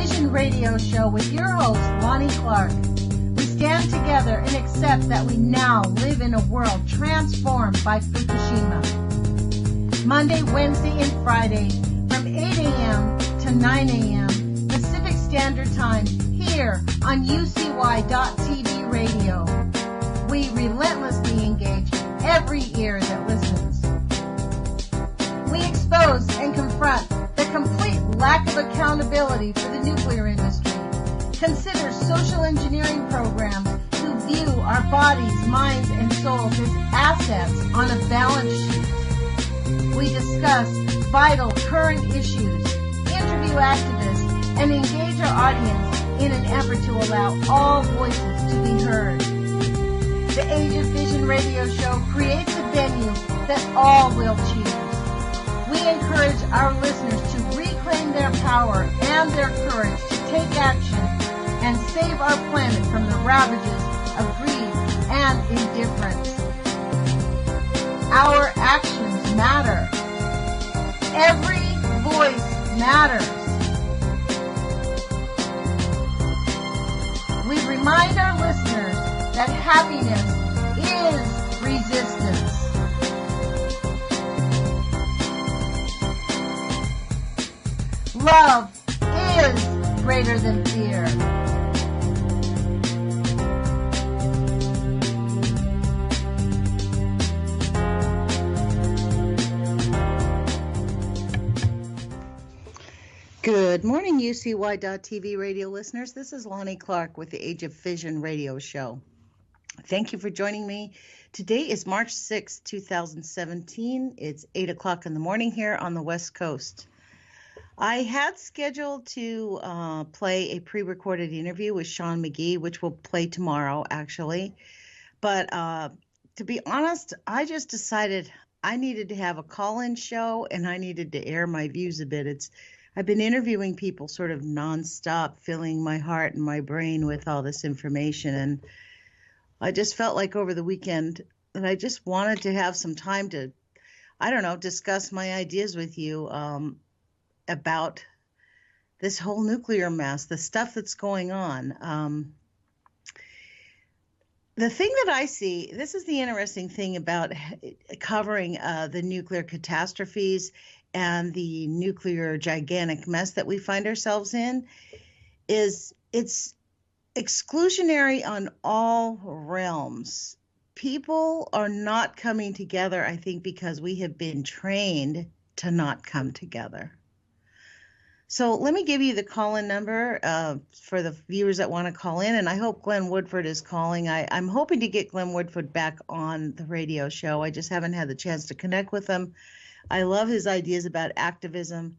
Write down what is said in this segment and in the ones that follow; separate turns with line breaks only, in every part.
Fission radio show with your host, Lonnie Clark. We stand together and accept that we now live in a world transformed by Fukushima. Monday, Wednesday, and Friday from 8 a.m. to 9 a.m. Pacific Standard Time here on UCY.TV radio. We relentlessly engage every ear that listens. We expose and confront the complete lack of accountability for the nuclear industry. Consider social engineering programs who view our bodies, minds, and souls as assets on a balance sheet. We discuss vital current issues, interview activists, and engage our audience in an effort to allow all voices to be heard. The Age of Fission radio show creates a venue that all will choose. We encourage our listeners to reclaim their power and their courage to take action and save our planet from the ravages of greed and indifference. Our actions matter. Every voice matters. We remind our listeners that happiness is resistance. Love is greater than fear. Good morning, UCY.TV radio listeners. This is Lonnie Clark with the Age of Fission radio show. Thank you for joining me. Today is March 6, 2017. It's 8 o'clock in the morning here on the West Coast. I had scheduled to play a pre-recorded interview with Sean McGee, which will play tomorrow, actually. But to be honest, I just decided I needed to have a call-in show, and I needed to air my views a bit. I've been interviewing people sort of nonstop, filling my heart and my brain with all this information, and I just felt like over the weekend that I just wanted to have some time to, discuss my ideas with you about this whole nuclear mess, the stuff that's going on. The thing that I see, this is the interesting thing about covering the nuclear catastrophes and the nuclear gigantic mess that we find ourselves in, is it's exclusionary on all realms. People are not coming together, I think, because we have been trained to not come together. So let me give you the call-in number for the viewers that want to call in, and I hope Glenn Woodford is calling. I'm hoping to get Glenn Woodford back on the radio show. I just haven't had the chance to connect with him. I love his ideas about activism.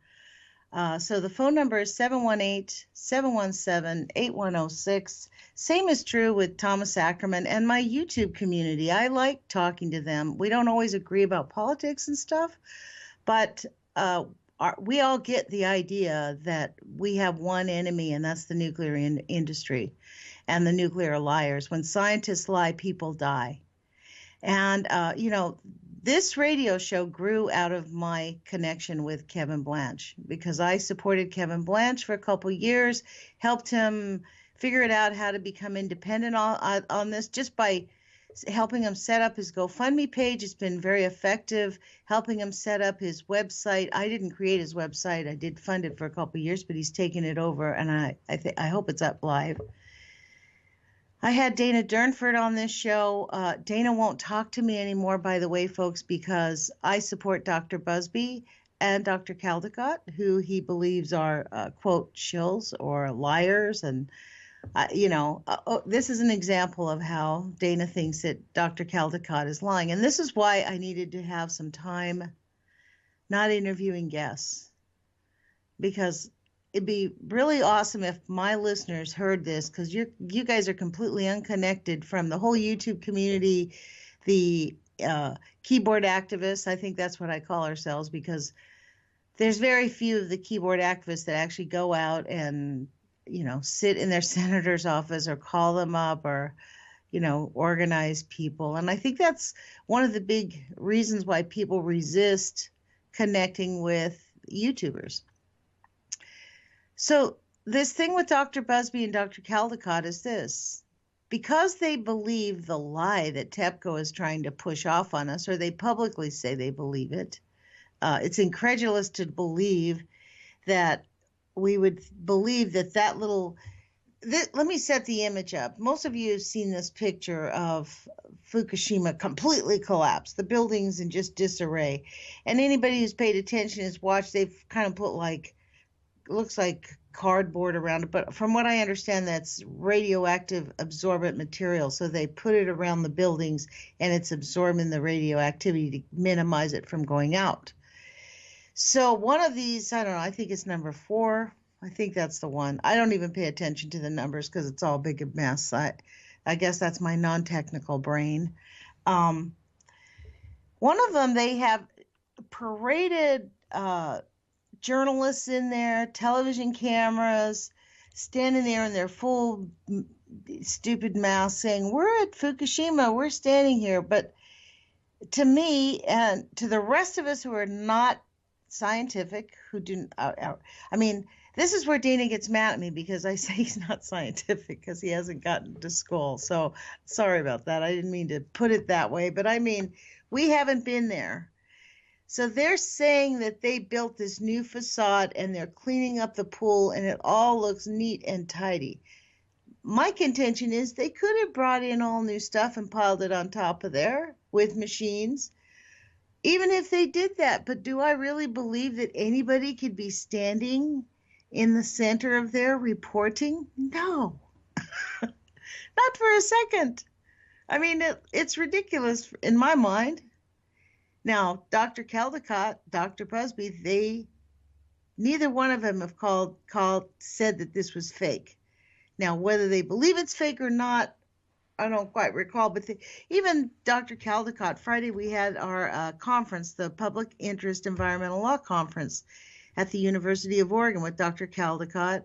So the phone number is 718-717-8106. Same is true with Thomas Ackerman and my YouTube community. I like talking to them. We don't always agree about politics and stuff, but we all get the idea that we have one enemy, and that's the nuclear industry and the nuclear liars. When scientists lie, people die. And, this radio show grew out of my connection with Kevin Blanch, because I supported Kevin Blanch for a couple years, helped him figure it out how to become independent on this just by helping him set up his GoFundMe page. It's been very effective, helping him set up his website. I didn't create his website. I did fund it for a couple of years, but he's taken it over, and I hope it's up live. I had Dana Durnford on this show. Dana won't talk to me anymore, by the way, folks, because I support Dr. Busby and Dr. Caldecott, who he believes are, quote, shills or liars. And, this is an example of how Dana thinks that Dr. Caldecott is lying. And this is why I needed to have some time not interviewing guests, because it'd be really awesome if my listeners heard this, because you guys are completely unconnected from the whole YouTube community, the keyboard activists. I think that's what I call ourselves, because there's very few of the keyboard activists that actually go out and, sit in their senator's office or call them up or, organize people. And I think that's one of the big reasons why people resist connecting with YouTubers. So this thing with Dr. Busby and Dr. Caldecott is this. Because they believe the lie that TEPCO is trying to push off on us, or they publicly say they believe it, it's incredulous to believe that we would believe that little. Let me set the image up. Most of you have seen this picture of Fukushima completely collapsed, the buildings in just disarray. And anybody who's paid attention has watched, they've kind of put looks like cardboard around it, but from what I understand, that's radioactive absorbent material. So they put it around the buildings and it's absorbing the radioactivity to minimize it from going out. So one of these, I don't know, I think it's number 4. I think that's the one. I don't even pay attention to the numbers because it's all a big mess. I guess that's my non-technical brain. One of them, they have paraded journalists in there, television cameras, standing there in their full stupid masks saying, "We're at Fukushima, we're standing here." But to me and to the rest of us who are not scientific, who do, I mean, this is where Dana gets mad at me because I say he's not scientific because he hasn't gotten to school. So sorry about that. I didn't mean to put it that way, but I mean, we haven't been there. So they're saying that they built this new facade and they're cleaning up the pool and it all looks neat and tidy. My contention is they could have brought in all new stuff and piled it on top of there with machines. Even if they did that, but do I really believe that anybody could be standing in the center of there reporting? No, not for a second. I mean, it's ridiculous in my mind. Now, Dr. Caldecott, Dr. Busby, neither one of them have said that this was fake. Now, whether they believe it's fake or not, I don't quite recall, but even Dr. Caldecott, Friday we had our conference, the Public Interest Environmental Law Conference at the University of Oregon with Dr. Caldecott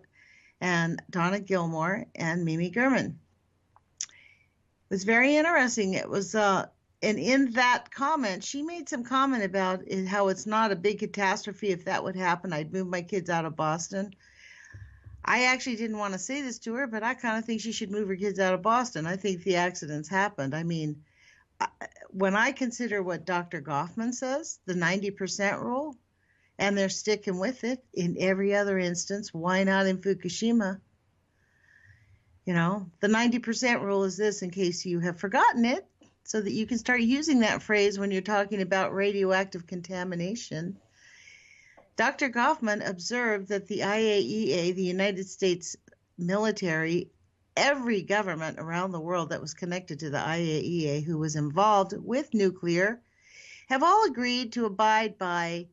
and Donna Gilmore and Mimi Gurman. It was very interesting. It was, and in that comment, she made some comment about how it's not a big catastrophe. If that would happen, I'd move my kids out of Boston. I actually didn't want to say this to her, but I kind of think she should move her kids out of Boston. I think the accidents happened. I mean, when I consider what Dr. Goffman says, the 90% rule, and they're sticking with it in every other instance, why not in Fukushima? You know, the 90% rule is this, in case you have forgotten it, so that you can start using that phrase when you're talking about radioactive contamination. Dr. Goffman observed that the IAEA, the United States military, every government around the world that was connected to the IAEA who was involved with nuclear, have all agreed to abide by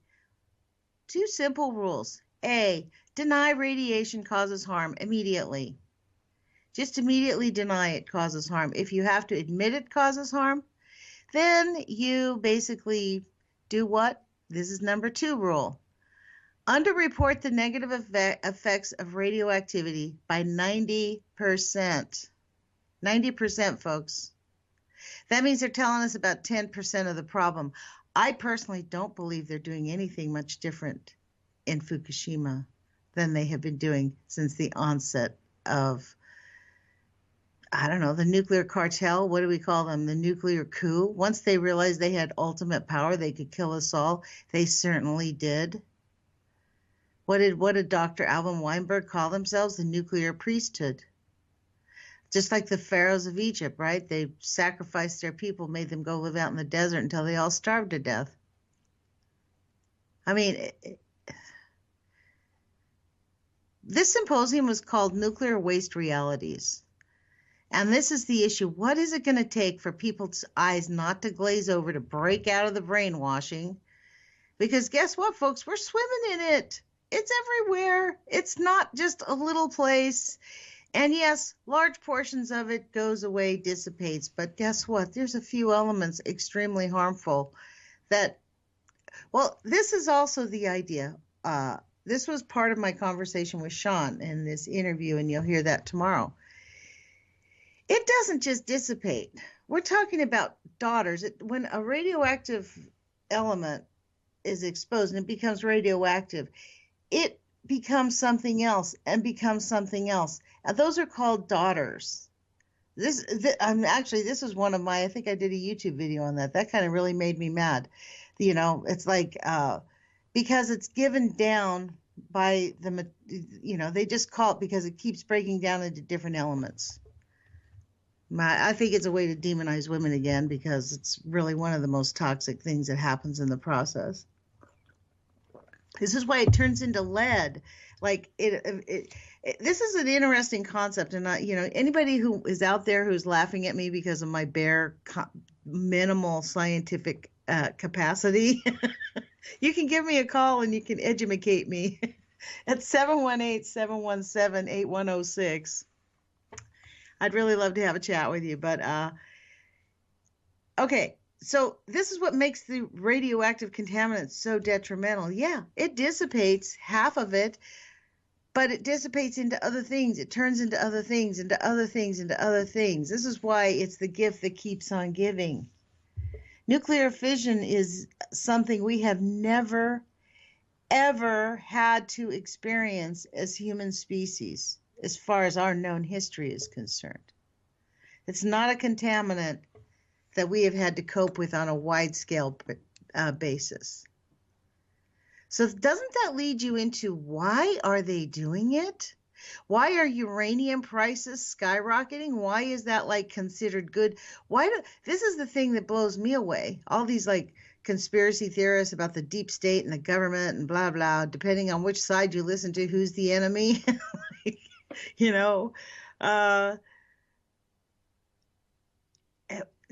2 simple rules. A, deny radiation causes harm immediately. Just immediately deny it causes harm. If you have to admit it causes harm, then you basically do what? This is number 2 rule. Underreport the negative effects of radioactivity by 90%. 90%, folks. That means they're telling us about 10% of the problem. I personally don't believe they're doing anything much different in Fukushima than they have been doing since the onset of, I don't know, the nuclear cartel. What do we call them? The nuclear coup. Once they realized they had ultimate power, they could kill us all. They certainly did. What did Dr. Alvin Weinberg call themselves? The nuclear priesthood. Just like the pharaohs of Egypt, right? They sacrificed their people, made them go live out in the desert until they all starved to death. I mean, this symposium was called Nuclear Waste Realities. And this is the issue. What is it going to take for people's eyes not to glaze over, to break out of the brainwashing? Because guess what, folks? We're swimming in it. It's everywhere. It's not just a little place. And yes, large portions of it goes away, dissipates. But guess what? There's a few elements extremely harmful that, well, this is also the idea. This was part of my conversation with Sean in this interview, and you'll hear that tomorrow. It doesn't just dissipate. We're talking about daughters. When a radioactive element is exposed and it becomes radioactive, it become something else and become something else. And those are called daughters. This is one of my, I think I did a YouTube video on that. That kind of really made me mad. It's like, because it's given down by they just call it because it keeps breaking down into different elements. I think it's a way to demonize women again because it's really one of the most toxic things that happens in the process. This is why it turns into lead. Like this is an interesting concept, and anybody who is out there who's laughing at me because of my bare minimal scientific capacity, you can give me a call and you can educate me at 718-717-8106. I'd really love to have a chat with you, but okay. So this is what makes the radioactive contaminants so detrimental. Yeah, it dissipates half of it, but it dissipates into other things. It turns into other things, into other things, into other things. This is why it's the gift that keeps on giving. Nuclear fission is something we have never, ever had to experience as human species, as far as our known history is concerned. It's not a contaminant that we have had to cope with on a wide-scale basis. So doesn't that lead you into why are they doing it? Why are uranium prices skyrocketing? Why is that considered good? This is the thing that blows me away. All these conspiracy theorists about the deep state and the government and blah, blah, depending on which side you listen to, who's the enemy.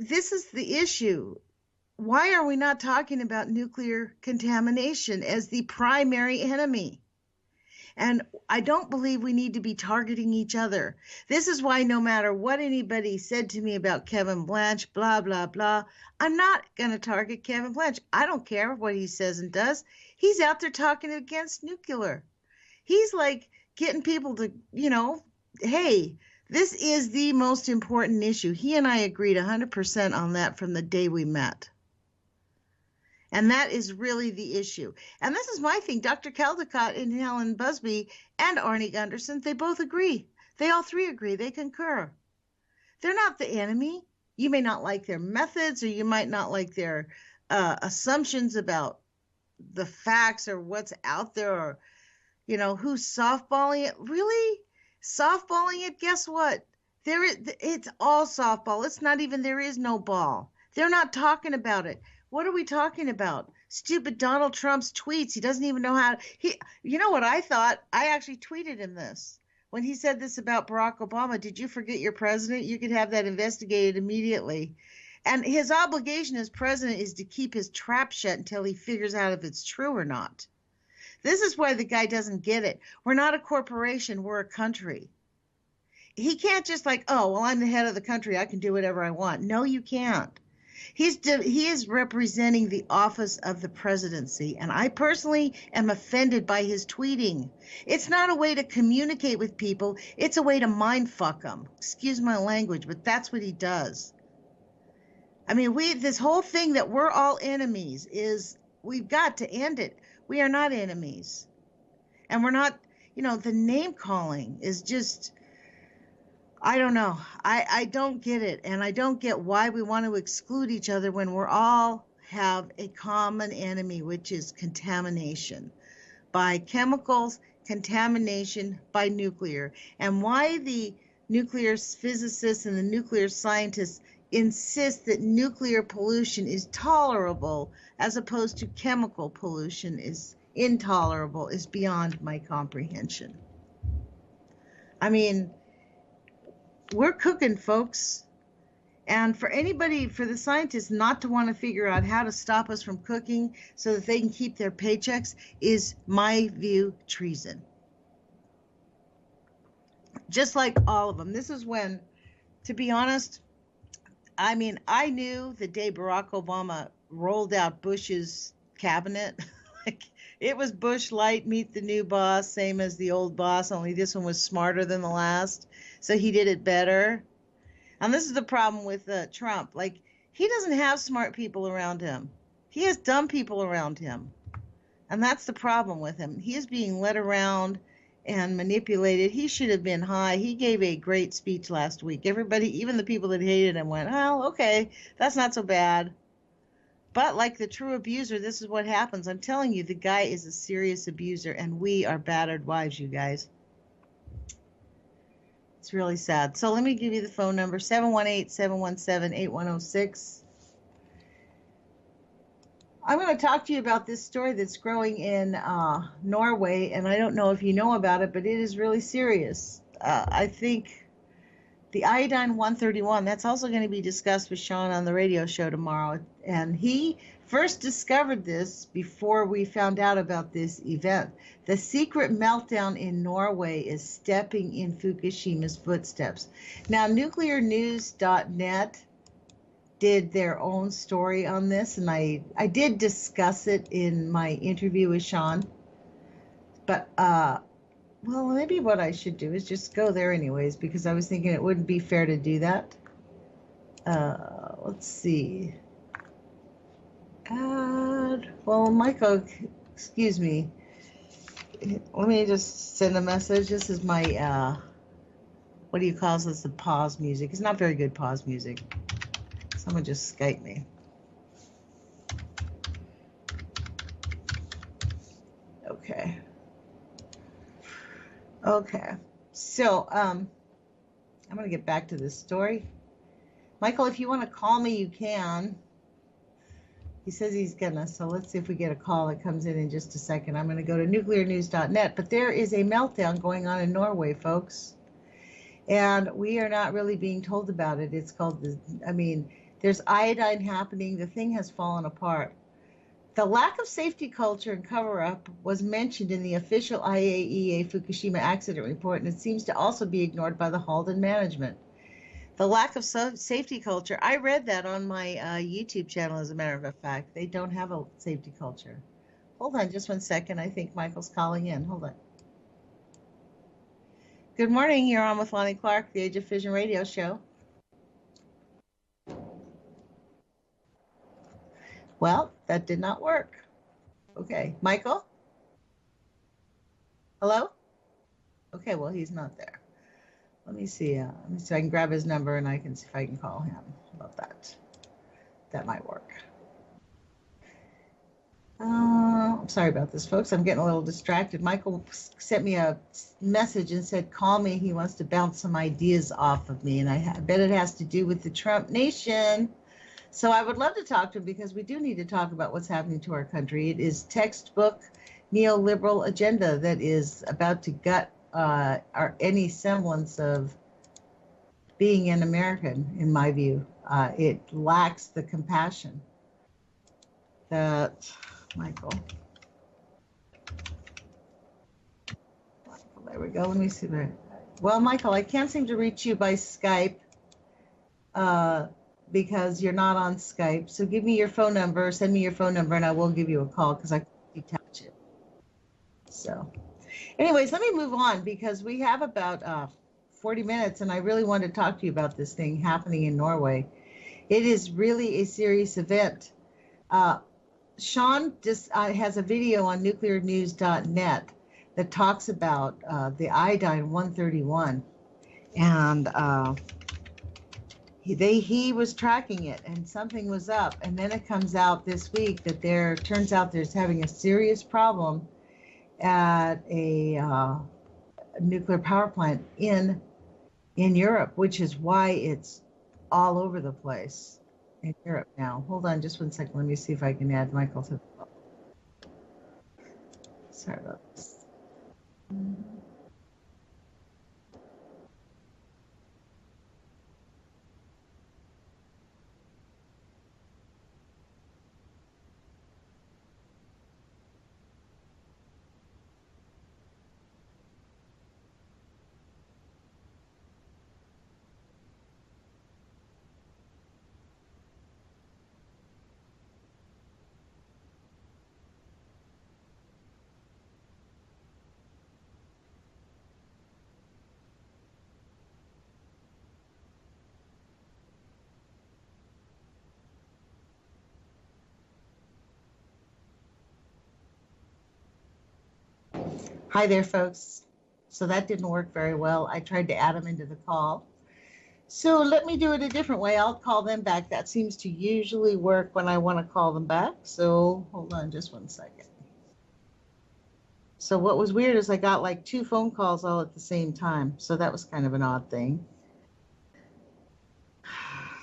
This is the issue. Why are we not talking about nuclear contamination as the primary enemy? And I don't believe we need to be targeting each other. This is why no matter what anybody said to me about Kevin Blanch, blah, blah, blah, I'm not going to target Kevin Blanch. I don't care what he says and does. He's out there talking against nuclear. He's getting people to, hey, this is the most important issue. He and I agreed 100% on that from the day we met. And that is really the issue. And this is my thing. Dr. Caldecott and Helen Busby and Arnie Gunderson, they both agree. They all three agree. They concur. They're not the enemy. You may not like their methods, or you might not like their assumptions about the facts or what's out there, or, who's softballing it. Really? Softballing it? Guess what? It's all softball. It's not even, there is no ball. They're not talking about it. What are we talking about? Stupid Donald Trump's tweets. He doesn't even know how to, you know what I thought? I actually tweeted him this. When he said this about Barack Obama, did you forget your president? You could have that investigated immediately. And his obligation as president is to keep his trap shut until he figures out if it's true or not. This is why the guy doesn't get it. We're not a corporation. We're a country. He can't just oh, well, I'm the head of the country. I can do whatever I want. No, you can't. He is representing the office of the presidency, and I personally am offended by his tweeting. It's not a way to communicate with people. It's a way to mind fuck them. Excuse my language, but that's what he does. I mean, this whole thing that we're all enemies we've got to end it. We are not enemies. And we're not, the name calling is just, I don't know. I don't get it. And I don't get why we want to exclude each other when we're all have a common enemy, which is contamination by chemicals, contamination by nuclear. And why the nuclear physicists and the nuclear scientists insist that nuclear pollution is tolerable as opposed to chemical pollution is intolerable is beyond my comprehension. I mean, we're cooking, folks. And for the scientists not to want to figure out how to stop us from cooking so that they can keep their paychecks is, my view, treason. Just like all of them. This is when, to be honest, I mean, I knew the day Barack Obama rolled out Bush's cabinet, it was Bush light, meet the new boss, same as the old boss, only this one was smarter than the last. So he did it better. And this is the problem with Trump. He doesn't have smart people around him. He has dumb people around him. And that's the problem with him. He is being led around and manipulated. He should have been high. He gave a great speech last week. Everybody, even the people that hated him, went, oh, okay, that's not so bad. But like the true abuser, this is what happens. I'm telling you, the guy is a serious abuser, and we are battered wives, you guys. It's really sad. So let me give you the phone number, 718-717-8106. I'm going to talk to you about this story that's growing in Norway, and I don't know if you know about it, but it is really serious. I think the iodine 131, that's also going to be discussed with Sean on the radio show tomorrow. And he first discovered this before we found out about this event. The secret meltdown in Norway is stepping in Fukushima's footsteps. Now, nuclearnews.net did their own story on this, and I did discuss it in my interview with Sean. But, well, maybe what I should do is just go there anyways, because I was thinking it wouldn't be fair to do that. Let's see. Well, Michael, excuse me. Let me just send a message. This is my, what do you call this? The pause music. It's not very good pause music. Someone just Skype me. Okay. Okay. So, I'm going to get back to this story. Michael, if you want to call me, you can. He says he's gonna, so let's see if we get a call that comes in just a second. I'm going to go to nuclearnews.net, but there is a meltdown going on in Norway, folks. And we are not really being told about it. It's called, there's iodine happening. The thing has fallen apart. The lack of safety culture and cover-up was mentioned in the official IAEA Fukushima accident report, and it seems to also be ignored by the Halden management. The lack of safety culture, I read that on my YouTube channel, as a matter of fact. They don't have a safety culture. Hold on just 1 second. I think Michael's calling in. Hold on. Good morning. You're on with Lonnie Clark, the Age of Fission radio show. Well, that did not work. Okay, Michael? Hello? Okay, well, he's not there. Let me see. So I can grab his number and I can see if I can call him. How about that? That might work. I'm sorry about this, folks. I'm getting a little distracted. Michael sent me a message and said, call me. He wants to bounce some ideas off of me. And I bet it has to do with the Trump nation. So I would love to talk to him, because we do need to talk about what's happening to our country. It is textbook neoliberal agenda that is about to gut any semblance of being an American, in my view. It lacks the compassion that Michael, there we go. Let me see there. Well, Michael, I can't seem to reach you by Skype because you're not on Skype. So give me your phone number, send me your phone number, and I will give you a call, because I can't detach it. So anyways, let me move on, because we have about 40 minutes, and I really want to talk to you about this thing happening in Norway. It is really a serious event. Sean just has a video on nuclearnews.net that talks about the iodine 131, and he was tracking it, and something was up, and then it comes out this week that turns out there's having a serious problem at a nuclear power plant in Europe, which is why it's all over the place in Europe now. Hold on just 1 second. Let me see if I can add Michael to the phone. Sorry about this. Hi there, folks. So that didn't work very well. I tried to add them into the call. So let me do it a different way. I'll call them back. That seems to usually work when I want to call them back. So hold on just one second. So what was weird is I got like 2 phone calls all at the same time. So that was kind of an odd thing.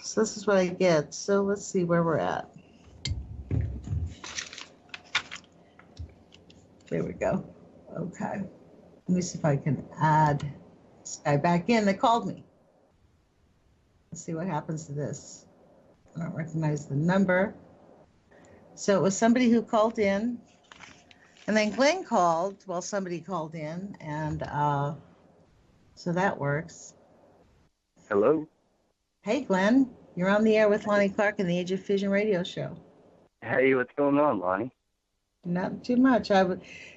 So this is what I get. So let's see where we're at. There we go. Okay. Let me see if I can add this guy back in that called me. Let's see what happens to this. I don't recognize the number. So it was somebody who called in, and then Glenn called while somebody called in, and so that works.
Hello.
Hey, Glenn, you're on the air with Lonnie Clark in the Age of Fission radio show.
Hey, what's going on, Lonnie?
Not too much.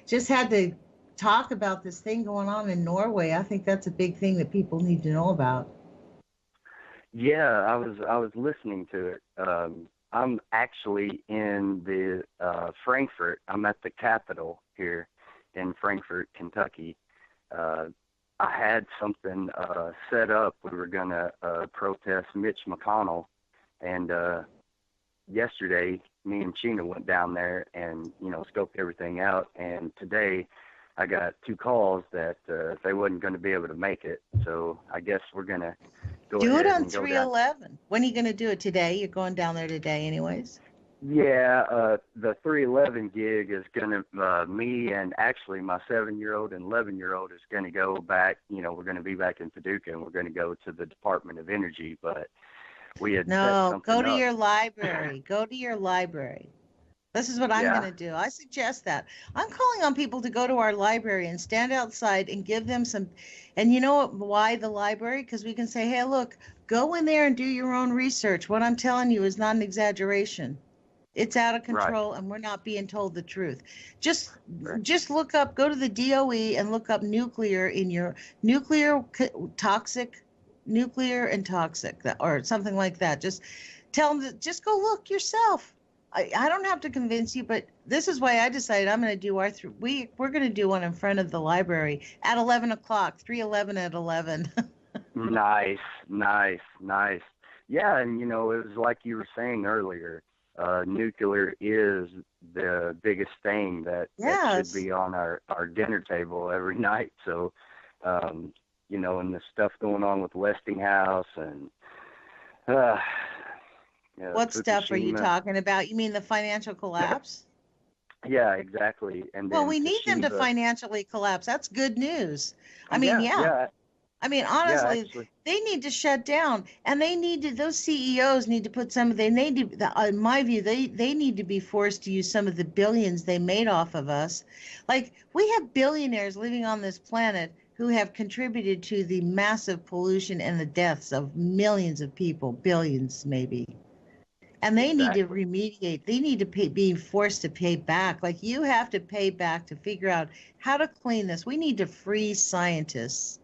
Just had to talk about this thing going on in Norway. I think that's a big thing that people need to know about.
Yeah, I was listening to it. I'm actually in the Frankfurt. I'm at the Capitol here in Frankfurt, Kentucky. I had something set up. We were going to protest Mitch McConnell, and yesterday me and Sheena went down there and scoped everything out. And today I got 2 calls that they wasn't going to be able to make it. So I guess we're going to
do it on 311. When are you going to do it today? You're going down there today anyways?
Yeah, the 311 gig is going to, me and actually my 7-year-old and 11-year-old is going to go back, we're going to be back in Paducah and we're going to go to the Department of Energy, but we had set something
go to
up.
your library. Go to your library. This is what I'm going to do. I suggest that. I'm calling on people to go to our library and stand outside and give them some, and you know why the library? Because we can say, hey, look, go in there and do your own research. What I'm telling you is not an exaggeration. It's out of control, and we're not being told the truth. Just look up, go to the DOE and look up nuclear in your nuclear and toxic, or something like that. Just tell them, just go look yourself. I don't have to convince you, but this is why I decided I'm going to do we're going to do one in front of the library at 11 o'clock, 311 at 11.
Nice. Yeah, and it was like you were saying earlier, nuclear is the biggest thing that should be on our dinner table every night. So, and the stuff going on with Westinghouse and
what stuff are you talking about? You mean the financial collapse?
Yeah, exactly. And
well, we need them to financially collapse. That's good news. I mean, I mean, honestly, they need to shut down, and those CEOs need to put in my view, they need to be forced to use some of the billions they made off of us. Like, we have billionaires living on this planet who have contributed to the massive pollution and the deaths of millions of people, billions maybe. And they need to remediate. They need to be forced to pay back. Like, you have to pay back to figure out how to clean this. We need to free scientists.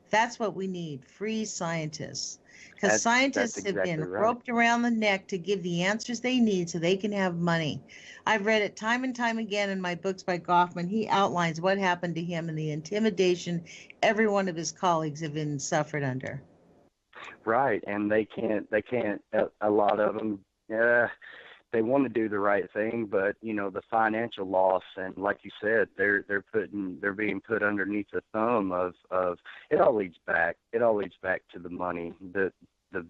That's what we need, free scientists. Because scientists have been roped around the neck to give the answers they need so they can have money. I've read it time and time again in my books by Goffman. He outlines what happened to him and the intimidation every one of his colleagues have been suffered under.
Right, and they can't, a lot of them, they want to do the right thing, but the financial loss, and like you said, they're being put underneath the thumb of it all leads back to the money, the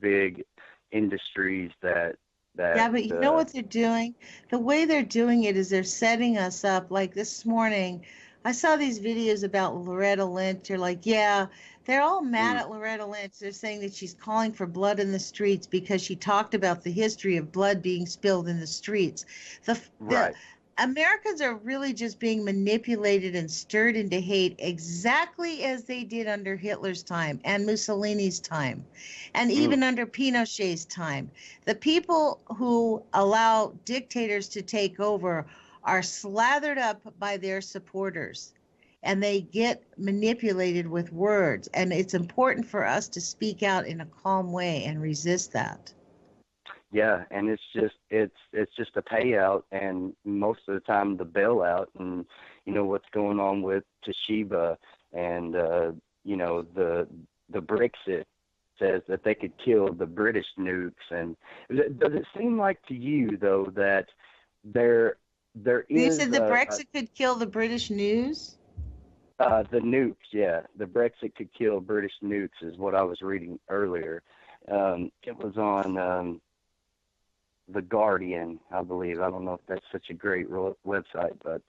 big industries that
but you know what they're doing? The way they're doing it is they're setting us up. Like this morning, I saw these videos about Loretta Lynch. You're like, yeah, they're all mad at Loretta Lynch. They're saying that she's calling for blood in the streets because she talked about the history of blood being spilled in the streets. The Americans are really just being manipulated and stirred into hate exactly as they did under Hitler's time and Mussolini's time, and even under Pinochet's time. The people who allow dictators to take over are slathered up by their supporters, and they get manipulated with words. And it's important for us to speak out in a calm way and resist that.
Yeah, and it's just a payout, and most of the time the bailout, and what's going on with Toshiba, and the Brexit says that they could kill the British nukes. And does it seem like to you though that there
You
is
said the Brexit could kill the British news?
the nukes? Yeah, the Brexit could kill British nukes is what I was reading earlier. It was on The Guardian, I believe. I don't know if that's such a great website, but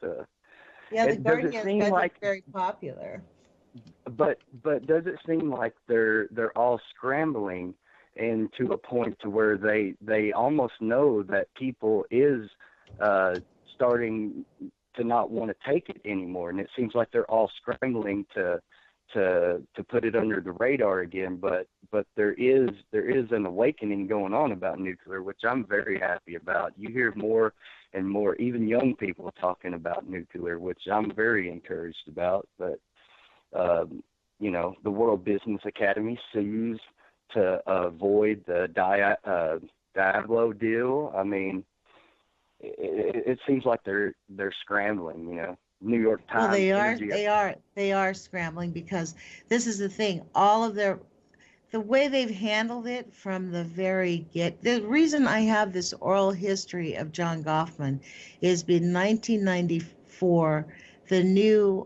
Yeah, the
does it
Guardian's
seem
been
like,
very popular.
but does it seem like they're all scrambling, and to a point to where they almost know that people is starting to not want to take it anymore, and it seems like they're all scrambling to put it under the radar again, but there is an awakening going on about nuclear, which I'm very happy about. You hear more and more, even young people talking about nuclear, which I'm very encouraged about. But the World Business Academy sues to avoid the Diablo deal. I mean, it seems like they're scrambling. New York
Well,
Times energy.
they are scrambling because this is the thing. All of the way they've handled it from the reason I have this oral history of John Goffman is in 1994, the new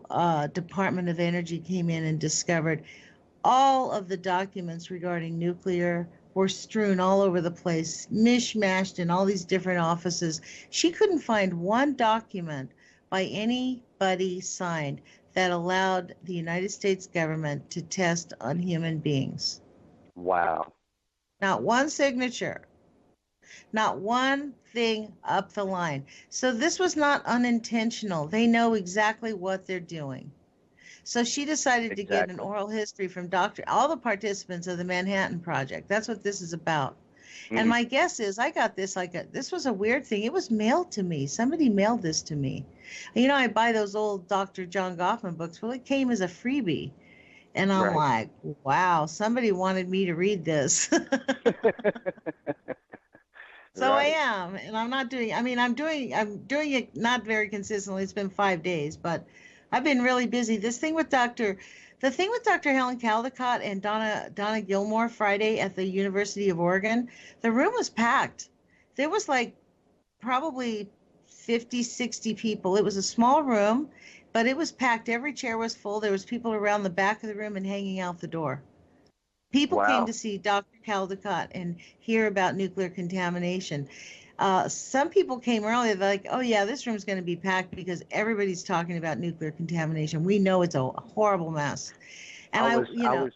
Department of Energy came in and discovered all of the documents regarding nuclear were strewn all over the place, mishmashed in all these different offices. She couldn't find one document by anybody signed that allowed the United States government to test on human beings.
Wow.
Not one signature, not one thing up the line. So this was not unintentional. They know exactly what they're doing. So she decided to get an
Exactly.
oral history from all the participants of the Manhattan Project. That's what this is about. And
Hmm.
my guess is I got this this was a weird thing. It was mailed to me. Somebody mailed this to me. I buy those old Dr. John Goffman books. Well, it came as a freebie. And I'm
Right.
like, wow, somebody wanted me to read this. So I
Right.
am, and I'm not doing, I'm doing it not very consistently. It's been 5 days, but I've been really busy. The thing with Dr. Helen Caldicott and Donna Gilmore Friday at the University of Oregon, the room was packed. There was like probably 50, 60 people. It was a small room, but it was packed. Every chair was full. There was people around the back of the room and hanging out the door. People came
Wow.
to see Dr. Caldicott and hear about nuclear contamination. Some people came early, they're like, oh, yeah, this room's going to be packed because everybody's talking about nuclear contamination. We know it's a horrible mess. And
I was I was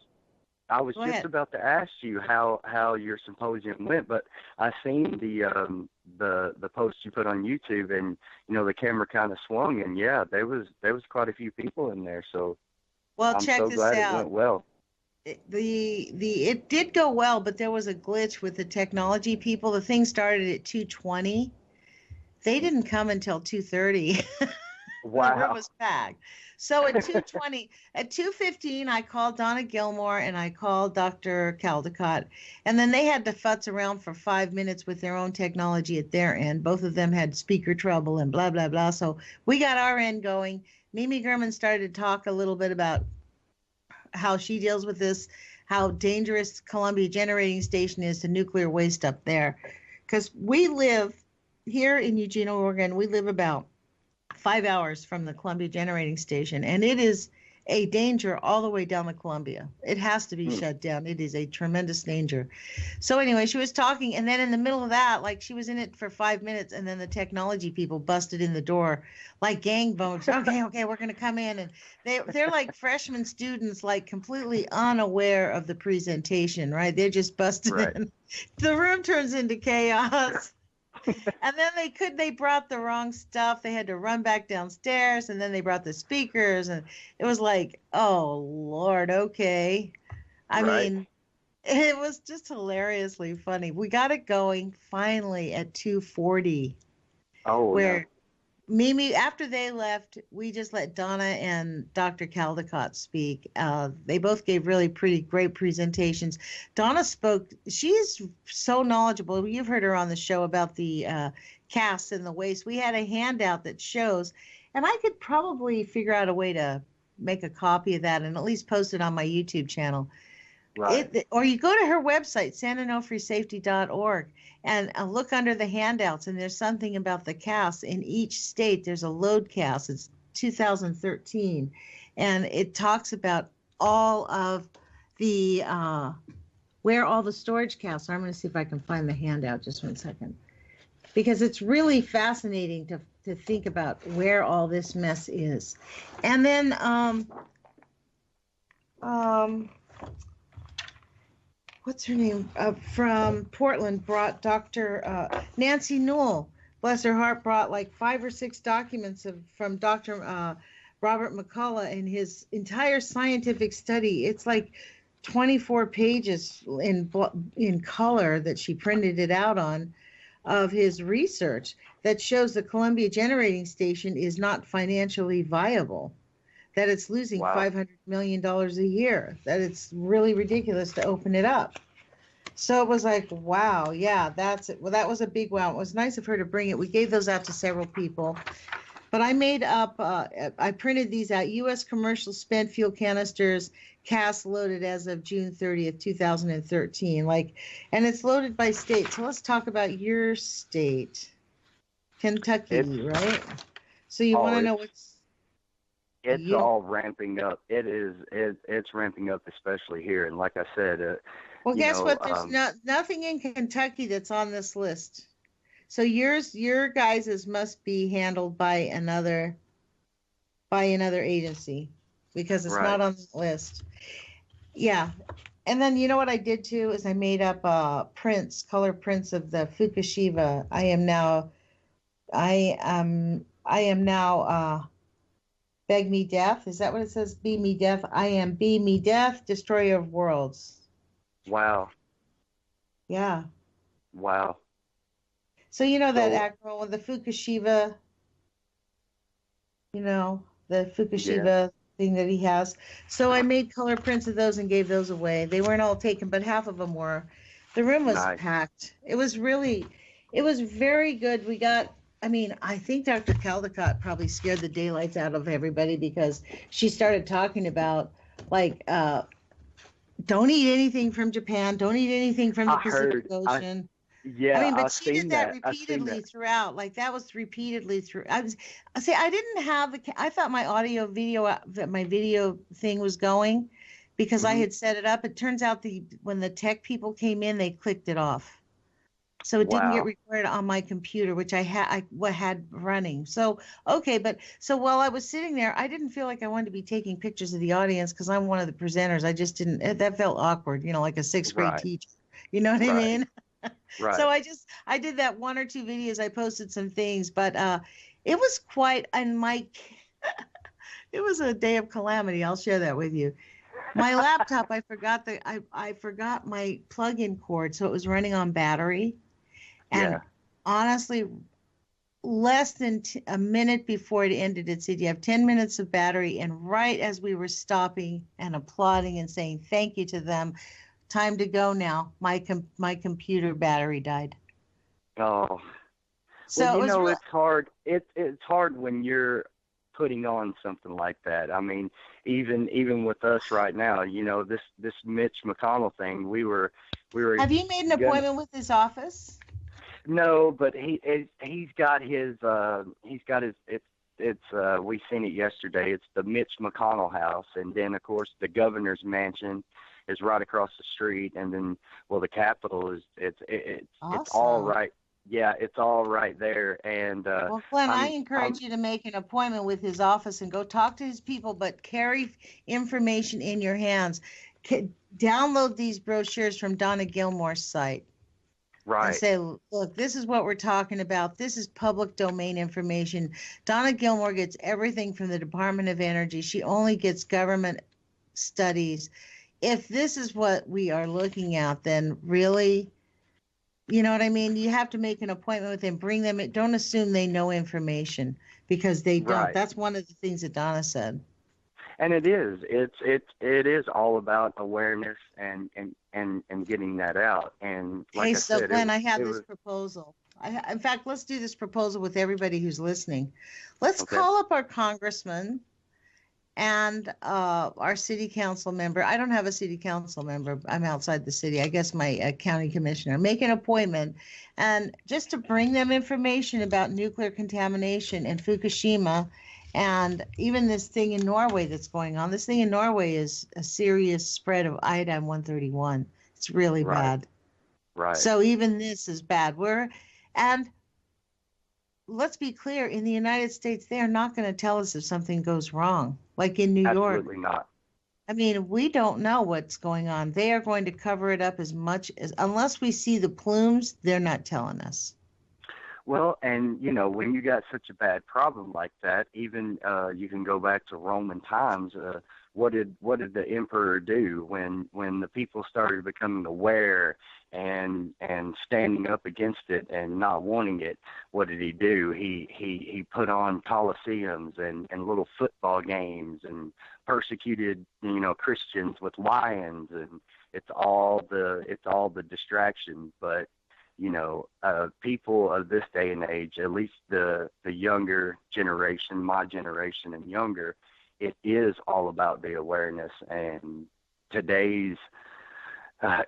I was
go
just
ahead.
about to ask you how your symposium went, but I seen the post you put on YouTube, and the camera kind of swung, and yeah, there was quite a few people in there, so
Well,
I'm
check
so
this
glad it
out.
went well.
It did go well, but there was a glitch with the technology people. The thing started at 2:20. They didn't come until 2:30. The room
Wow.
was packed. So at 2:20, at 2:15, I called Donna Gilmore and I called Dr. Caldicott. And then they had to futz around for 5 minutes with their own technology at their end. Both of them had speaker trouble and blah, blah, blah. So we got our end going. Mimi Gurman started to talk a little bit about how she deals with this, how dangerous Columbia Generating Station is to nuclear waste up there. Because we live here in Eugene, Oregon, we live about 5 hours from the Columbia Generating Station, and it is a danger all the way down the Columbia. It has to be
Hmm.
shut down. It is a tremendous danger. So anyway, she was talking, and then in the middle of that, like she was in it for 5 minutes, and then the technology people busted in the door like gangbusters. Okay, okay, we're gonna come in, and they're like freshman students, like completely unaware of the presentation, right? They're just busted
Right.
in. The room turns into chaos. And then they brought the wrong stuff. They had to run back downstairs, and then they brought the speakers, and it was like, oh Lord, okay. I
Right.
mean, it was just hilariously funny. We got it going finally at 2:40,
Oh no.
where Mimi, after they left, we just let Donna and Dr. Caldecott speak. They both gave really pretty great presentations. Donna spoke, she's so knowledgeable. You've heard her on the show about the casts and the waste. We had a handout that shows, and I could probably figure out a way to make a copy of that and at least post it on my YouTube channel.
Right.
Or you go to her website, santanofresafety.org, and look under the handouts, and there's something about the cast. In each state, there's a load cast. It's 2013, and it talks about all of the where all the storage casts are. I'm going to see if I can find the handout. Just one second, because it's really fascinating to think about where all this mess is. And then what's her name, from Portland, brought Dr. Nancy Newell, bless her heart, brought like 5 or 6 documents from Dr. Robert McCullough and his entire scientific study. It's like 24 pages in color that she printed it out on, of his research that shows the Columbia Generating Station is not financially viable, that it's losing $500 million a year, that it's really ridiculous to open it up. So it was like, wow, yeah, that's it. Well, that was a big wow. It was nice of her to bring it. We gave those out to several people. But I made up, I printed these out, U.S. commercial spent fuel canisters, cast loaded as of June 30th, 2013. And it's loaded by state. So let's talk about your state, Kentucky, right? So you want to know what's...
It's all ramping up. It's ramping up, especially here. And like I said,
well, guess what? There's nothing in Kentucky that's on this list. So your guys's must be handled by another agency, because it's not on the list. Yeah. And then you know what I did too is I made up color prints of the Fukushima. I am now Beg Me Death. Is that what it says? Be Me Death. I am Be Me Death, Destroyer of Worlds.
Wow.
Yeah.
Wow.
So you know that acronym with the Fukushima, the Fukushima thing that he has. So I made color prints of those and gave those away. They weren't all taken, but half of them were. The room was packed. It was very good. We got, I think Dr. Caldecott probably scared the daylights out of everybody, because she started talking about don't eat anything from Japan. Don't eat anything from the Pacific Ocean. But she did that repeatedly throughout. That was repeatedly through. I didn't have I thought my video thing was going, because I had set it up. It turns out when the tech people came in, they clicked it off. So it didn't get recorded on my computer, which I had running. So, so while I was sitting there, I didn't feel like I wanted to be taking pictures of the audience, because I'm one of the presenters. I just didn't, that felt awkward, like a 6th grade teacher. You know what I mean?
Right.
So I did that 1 or 2 videos. I posted some things, but it was quite, and it was a day of calamity. I'll share that with you. My laptop, I forgot my plug-in cord, so it was running on battery. And honestly, less than a minute before it ended, it said, you have 10 minutes of battery. And right as we were stopping and applauding and saying thank you to them, time to go now, my computer battery died.
Oh.
So
well, it's hard. It's hard when you're putting on something like that. Even with us right now, this Mitch McConnell thing, we were.
Have you made an appointment with his office?
No, but he's got his we seen it yesterday. It's the Mitch McConnell house, and then of course the governor's mansion is right across the street, and then the Capitol is it's all right. Yeah, it's all right there. And
well, Glenn, I encourage you to make an appointment with his office and go talk to his people, but carry information in your hands. Download these brochures from Donna Gilmore's site.
Right.
And say, look, this is what we're talking about. This is public domain information. Donna Gilmore gets everything from the Department of Energy. She only gets government studies. If this is what we are looking at, then really, you know what I mean? You have to make an appointment with them, bring them in. Don't assume they know information, because they don't.
Right.
That's one of the things that Donna said.
And it is. It is all about awareness and getting that out. And like
Hey,
I
so
said,
Glenn, I have
it
this
was
proposal. In fact, let's do this proposal with everybody who's listening. Let's
okay.
call up our congressman and our city council member. I don't have a city council member. I'm outside the city. I guess my county commissioner. Make an appointment, and just to bring them information about nuclear contamination in Fukushima, and even this thing in Norway that's going on. This thing in Norway is a serious spread of iodine 131. It's really
Right.
bad.
Right.
So even this is bad. And let's be clear, in the United States, they are not going to tell us if something goes wrong, like in New York.
Absolutely not.
I mean, we don't know what's going on. They are going to cover it up as much as, unless we see the plumes, they're not telling us.
Well, and when you got such a bad problem like that, even you can go back to Roman times. What did the emperor do when the people started becoming aware and standing up against it and not wanting it? What did he do? He put on coliseums and little football games and persecuted Christians with lions, and it's all the distraction. But people of this day and age, at least the younger generation, my generation and younger, it is all about the awareness. And today's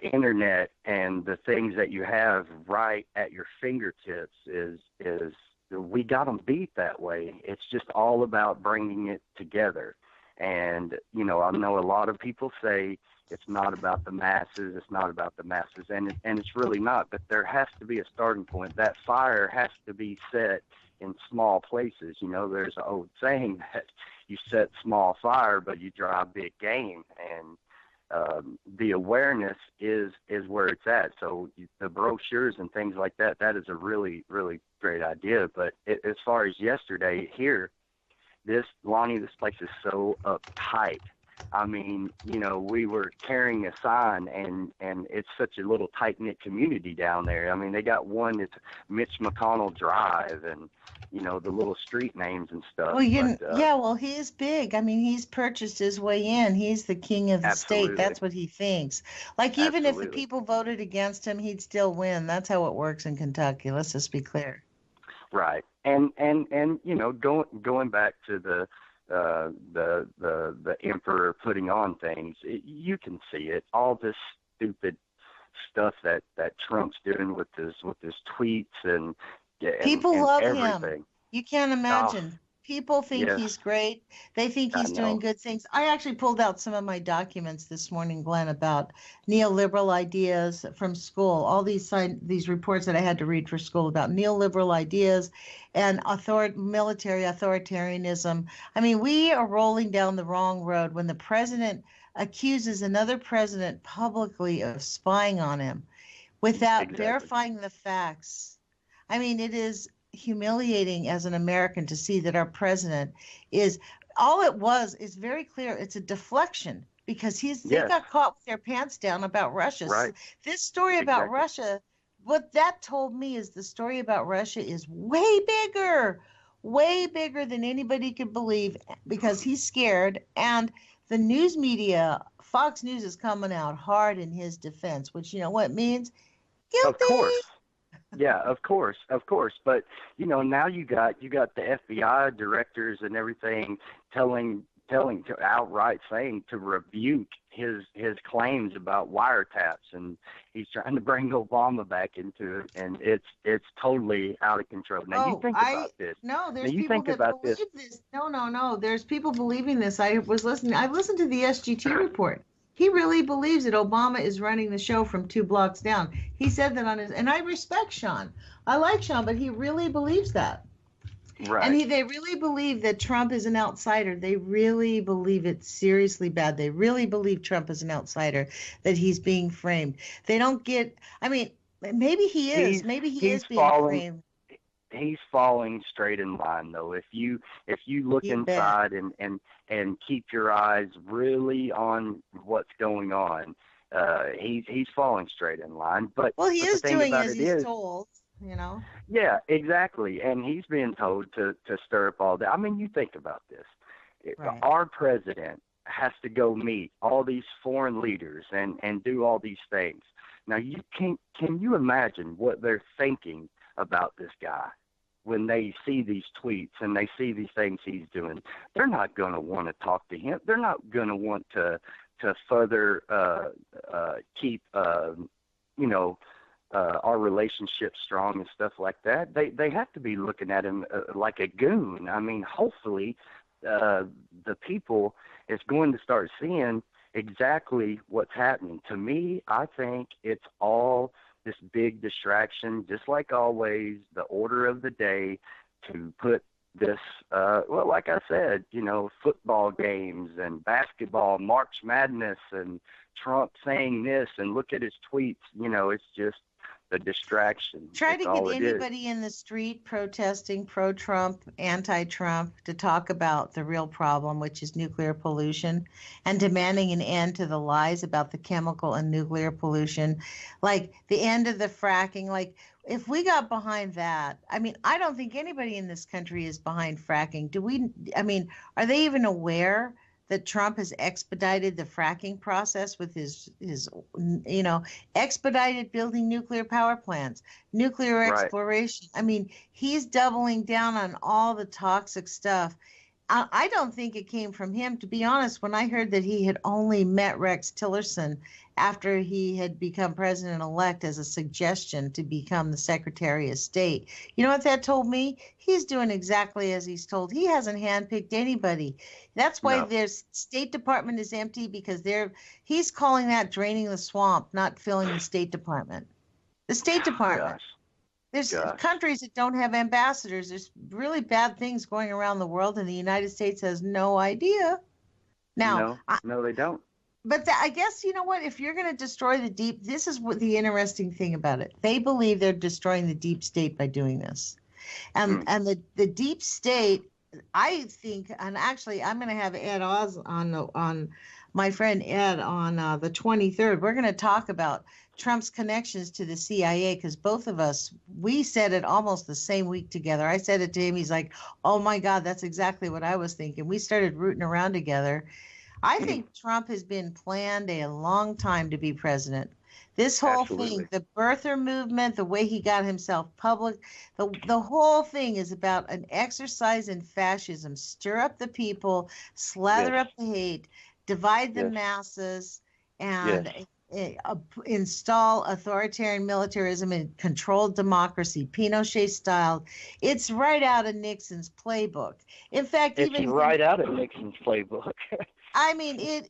internet and the things that you have right at your fingertips is we got them beat that way. It's just all about bringing it together. And I know a lot of people say it's not about the masses. It's not about the masses, and it's really not. But there has to be a starting point. That fire has to be set in small places. There's an old saying that you set small fire, but you drive big game. And the awareness is where it's at. So the brochures and things like that, that is a really, really great idea. But as far as yesterday here, Lonnie, this place is so uptight. I mean, we were carrying a sign, and it's such a little tight-knit community down there. I mean, they got one that's Mitch McConnell Drive, and, the little street names and stuff.
Well,
But,
yeah, well, he is big. I mean, he's purchased his way in. He's the king of the state.
absolutely,
That's what he thinks. Like, even if the
absolutely.
people voted against him, he'd still win. That's how it works in Kentucky. Let's just be clear.
Right. And going back to the emperor putting on things, you can see it. All this stupid stuff that Trump's doing with his tweets and
People love him.
everything.
You can't
Oh,
imagine. People think
yes,
he's great. They think
I
he's doing
know.
good things. I actually pulled out some of my documents this morning, Glenn, about neoliberal ideas from school. All these reports that I had to read for school about neoliberal ideas and military authoritarianism. I mean, we are rolling down the wrong road when the president accuses another president publicly of spying on him without
Exactly.
verifying the facts. I mean, it is humiliating as an American to see that our president is all it was is very clear. It's a deflection because they
Yes.
got caught with their pants down about Russia. So
Right.
this story about
Exactly.
Russia, what that told me is the story about Russia is way bigger than anybody could believe because he's scared. And the news media, Fox News is coming out hard in his defense, which you know what means?
Of course.
Guilty.
Yeah, of course. But now you got the FBI directors and everything telling to outright saying to rebuke his claims about wiretaps, and he's trying to bring Obama back into it, and it's totally out of control. Now you
Oh,
think about this.
no,
Now
there's
you
people
think
that
about this.
believe this. No. There's people believing this. I listened to the SGT report. He really believes that Obama is running the show from 2 blocks down. He said that and I respect Sean. I like Sean, but he really believes that. And
Right.
they really believe that Trump is an outsider. They really believe it's seriously bad. They really believe Trump is an outsider, that he's being framed. They don't get, I mean, maybe he is.
He's
Maybe he
he's
is being
falling
framed.
he's falling straight in line though. If you look
You bet.
inside and keep your eyes really on what's going on, he's falling straight in line. But
Well, he
the
is
thing
doing
about
as
it
he's
is,
told. you know?
Yeah, exactly. And he's being told to stir up all that. I mean, you think about this.
Right.
Our president has to go meet all these foreign leaders and do all these things. Now, can you imagine what they're thinking about this guy when they see these tweets and they see these things he's doing? They're not going to want to talk to him. They're not going to want to further keep our relationship strong and stuff like that. They have to be looking at him like a goon. I mean, hopefully the people is going to start seeing exactly what's happening. To me, I think it's all this big distraction, just like always, the order of the day to put this, well, like I said, football games and basketball, March Madness, and Trump saying this, and look at his tweets. It's just a distraction.
Try
That's
to get
all it is.
anybody in the street protesting pro-Trump, anti-Trump to talk about the real problem, which is nuclear pollution, and demanding an end to the lies about the chemical and nuclear pollution, like the end of the fracking. Like, if we got behind that, I mean, I don't think anybody in this country is behind fracking. Are they even aware that Trump has expedited the fracking process with his expedited building nuclear power plants, nuclear exploration? I mean, he's doubling down on all the toxic stuff. I don't think it came from him. To be honest, when I heard that he had only met Rex Tillerson after he had become president-elect as a suggestion to become the Secretary of State, you know what that told me? He's doing exactly as he's told. He hasn't handpicked anybody. That's why their State Department is empty, because he's calling that draining the swamp, not filling the State Department. The State Department.
Gosh.
There's countries that don't have ambassadors. There's really bad things going around the world, and the United States has no idea. Now,
no, they don't.
But I guess, you know what? If you're going to destroy the deep, this is what the interesting thing about it. They believe they're destroying the deep state by doing this. And the deep state, I think, and actually I'm going to have Ed Oz on my friend Ed on the 23rd. We're going to talk about Trump's connections to the CIA, because both of us, we said it almost the same week together. I said it to him. He's like, oh, my God, that's exactly what I was thinking. We started rooting around together. I think Trump has been planned a long time to be president. This whole thing, the birther movement, the way he got himself public, the whole thing is about an exercise in fascism. Stir up the people, slather up the hate, divide the masses, and install authoritarian militarism and controlled democracy, Pinochet style. It's right out of Nixon's playbook. In fact,
it's right out of Nixon's playbook.
I mean, it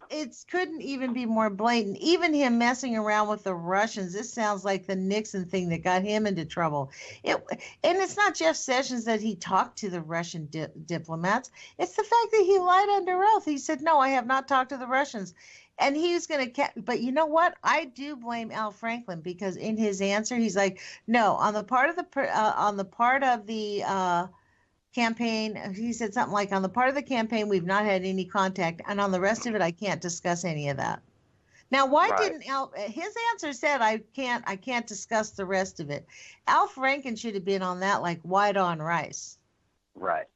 couldn't even be more blatant. Even him messing around with the Russians, this sounds like the Nixon thing that got him into trouble. And it's not Jeff Sessions that he talked to the Russian diplomats. It's the fact that he lied under oath. He said, no, I have not talked to the Russians. And he's going to, but you know what? I do blame Al Franklin, because in his answer, he's like, no, on the part of the campaign, he said something like, on the part of the campaign, we've not had any contact, and on the rest of it, I can't discuss any of that. Now, why didn't Al? His answer said, I can't discuss the rest of it. Al Franken should have been on that like white on rice.
Right.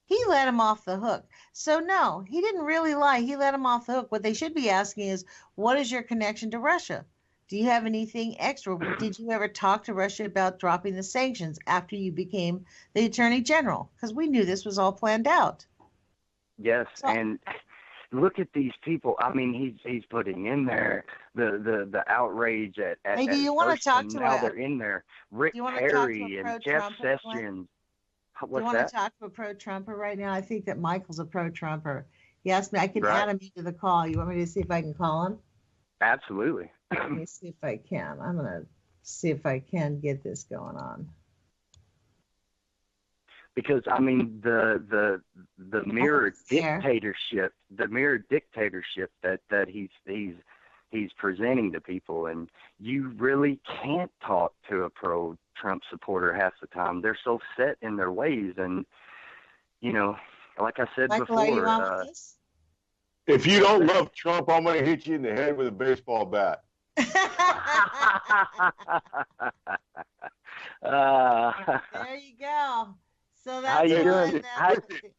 He let him off the hook. So no, he didn't really lie. He let him off the hook. What they should be asking is, what is your connection to Russia? Do you have anything extra? Did you ever talk to Russia about dropping the sanctions after you became the Attorney General? Because we knew this was all planned out.
Yes, and look at these people. I mean, he's putting in there the outrage at
hey, do you want to talk to
now they're in there. Rick Perry and Jeff Sessions.
Do you want to talk to a pro-Trumper right now? I think that Michael's a pro-Trumper. He asked me, I can add him into the call. You want me to see if I can call him?
Absolutely.
Let me see if I can. I'm going to see if I can get this going on.
Because I mean the mirror dictatorship, that he's presenting to people, and you really can't talk to a pro-Trump supporter half the time. They're so set in their ways, and like I said
Michael,
before,
are you on with this?
If you don't love Trump, I'm going to hit you in the head with a baseball bat.
There you go. So
How
that's
you
one.
doing?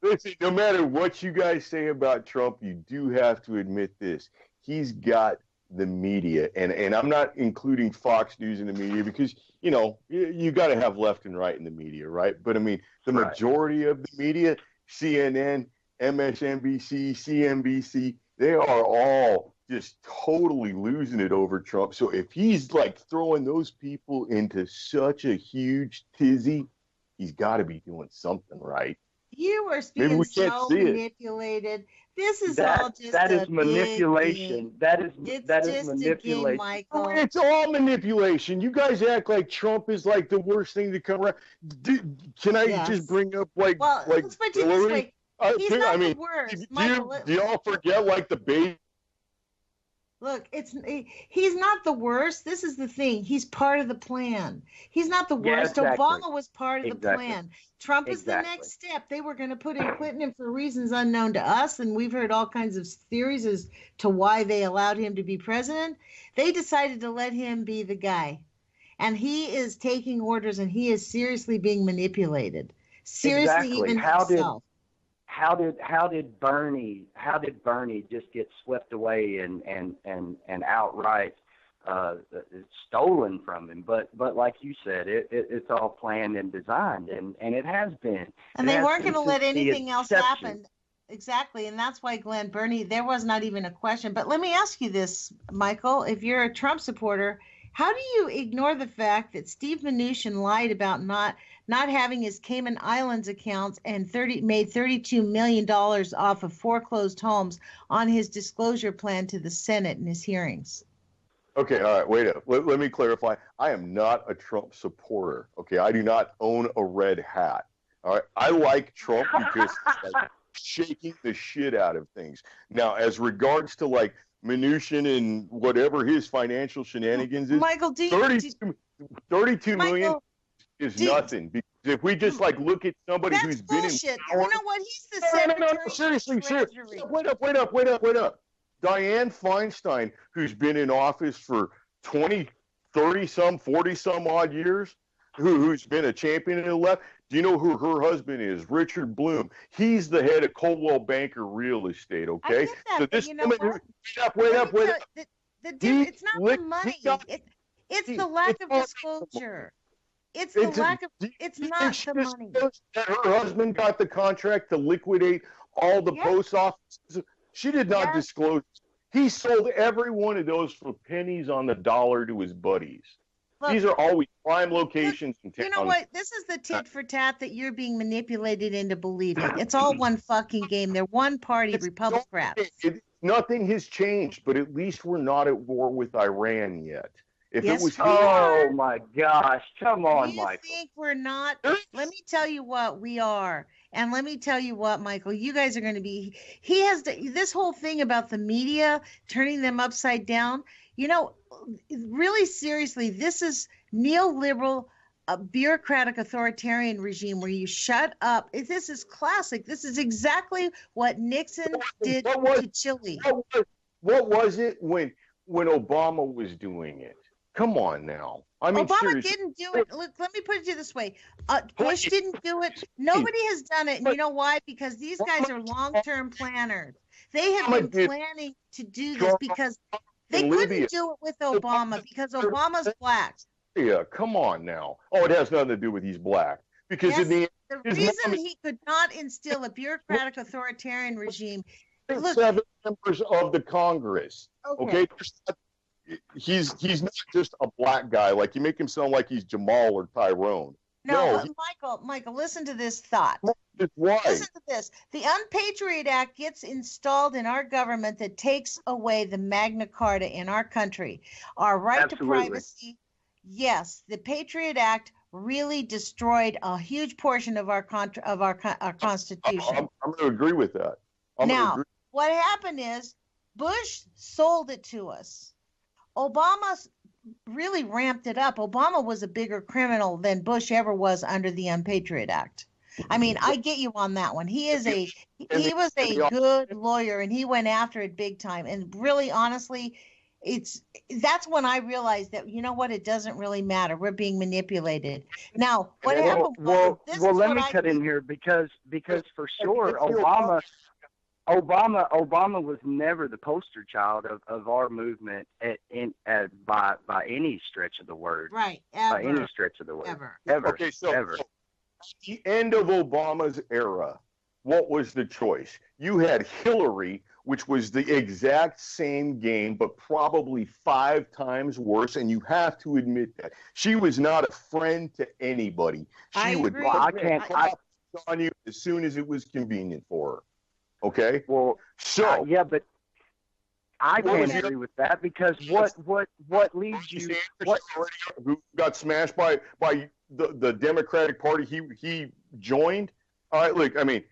Listen, no matter what you guys say about Trump, you do have to admit this. He's got the media, and I'm not including Fox News in the media because, you got to have left and right in the media, right? But I mean, the
Right.
majority of the media, CNN, MSNBC, CNBC, they are all just totally losing it over Trump. So if he's like throwing those people into such a huge tizzy, he's got to be doing something right.
You were
Maybe
being
we can't
so
see it.
manipulated. This is all just
That
a
is manipulation.
big game.
That is
It's just a game,
manipulation.
Michael.
It's all manipulation. You guys act like Trump is like the worst thing to come around. Can I
Yes.
just bring up
Well,
like
let's put it this
Hillary?
way. He's not the worst. Michael,
do y'all forget like the baby?
look, he's not the worst. This is the thing. He's part of the plan. He's not the
Yeah,
worst.
exactly.
Obama was part of the
Exactly.
plan. Trump is the
Exactly.
next step. They were going to put in Clinton for reasons unknown to us, and we've heard all kinds of theories as to why they allowed him to be president. They decided to let him be the guy. And he is taking orders, and he is seriously being manipulated. Seriously,
Exactly.
even himself.
How did Bernie just get swept away and outright stolen from him? But like you said, it's all planned and designed, and it has been.
And they weren't going to let anything else
inception.
happen. Exactly. And that's why Bernie, there was not even a question. But let me ask you this, Michael, if you're a Trump supporter, how do you ignore the fact that Steve Mnuchin lied about not having his Cayman Islands accounts and made $32 million off of foreclosed homes on his disclosure plan to the Senate in his hearings?
Okay, all right, wait up. Let me clarify. I am not a Trump supporter. Okay, I do not own a red hat. All right, I like Trump because he's like shaking the shit out of things. Now, as regards to like Mnuchin and whatever his financial shenanigans is,
Michael,
32 million is nothing. Because if we just like look at somebody
that's
who's been in
bullshit.
power,
You know what? He's the secretary.
no, seriously,
of Treasury.
Wait up. Dianne Feinstein, who's been in office for 20, 30 some, 40 some odd years, who's been a champion in the left. Do you know who her husband is? Richard Bloom. He's the head of Coldwell Banker Real Estate, okay?
I get that,
So
but
this
you know
woman,
what?
wait up.
It's not the money. It's the lack of disclosure. It's not the money.
That her husband got the contract to liquidate all the post offices. She did not disclose. He sold every one of those for pennies on the dollar to his buddies.
Look,
these are always prime locations in town.
You know what? This is the tit for tat that you're being manipulated into believing. It's all one fucking game. They're one party, Republicrats.
Nothing has changed, but at least we're not at war with Iran yet. If
Yes,
it was,
oh my gosh! Come on,
Do you
Michael.
think we're not? Let me tell you what we are. And let me tell you what, Michael, you guys are going to be, he has this whole thing about the media, turning them upside down. You know, really seriously, this is neoliberal, bureaucratic authoritarian regime where you shut up. This is classic. This is exactly what Nixon did to Chile.
What was it when Obama was doing it? Come on now. I mean,
Obama
seriously.
didn't do it. Look, let me put it to you this way. Bush didn't do it. Nobody has done it. And you know why? Because these guys are long-term planners. They have been planning to do this because they couldn't do it with Obama because Obama's black.
Yeah, come on now. Oh, it has nothing to do with he's black. Because
Yes,
in
the reason he could not instill a bureaucratic authoritarian regime. Look,
7 members of the Congress. Okay. He's not just a black guy. Like you make him sound like he's Jamal or Tyrone.
No, Michael, listen to this thought.
Why?
Listen to this. The Unpatriot Act gets installed in our government that takes away the Magna Carta in our country, our right to privacy. Yes, the Patriot Act really destroyed a huge portion of our Constitution.
I'm going to agree with that.
Now, what happened is Bush sold it to us. Obama really ramped it up. Obama was a bigger criminal than Bush ever was under the Unpatriot Act. I mean, I get you on that one. He was a good lawyer and he went after it big time. And really, honestly, it's that's when I realized that, you know what, it doesn't really matter. We're being manipulated. Now, what happened was, this is
let
what
me
I
cut in
think.
here because for sure Obama was never the poster child of our movement by any stretch of the word.
Right.
By any
Ever.
stretch of the word.
Ever.
Ever.
Okay, so
Ever.
at the end of Obama's era, what was the choice? You had Hillary, which was the exact same game, but probably 5 times worse. And you have to admit that she was not a friend to anybody.
I
She would
agree.
Well, I
put
can't.
on you as soon as it was convenient for her. Okay.
Well,
So
yeah, but I
what was
can't
your-
agree with that because what leads you? What?
who got smashed by the Democratic Party he joined? All right, look, I mean,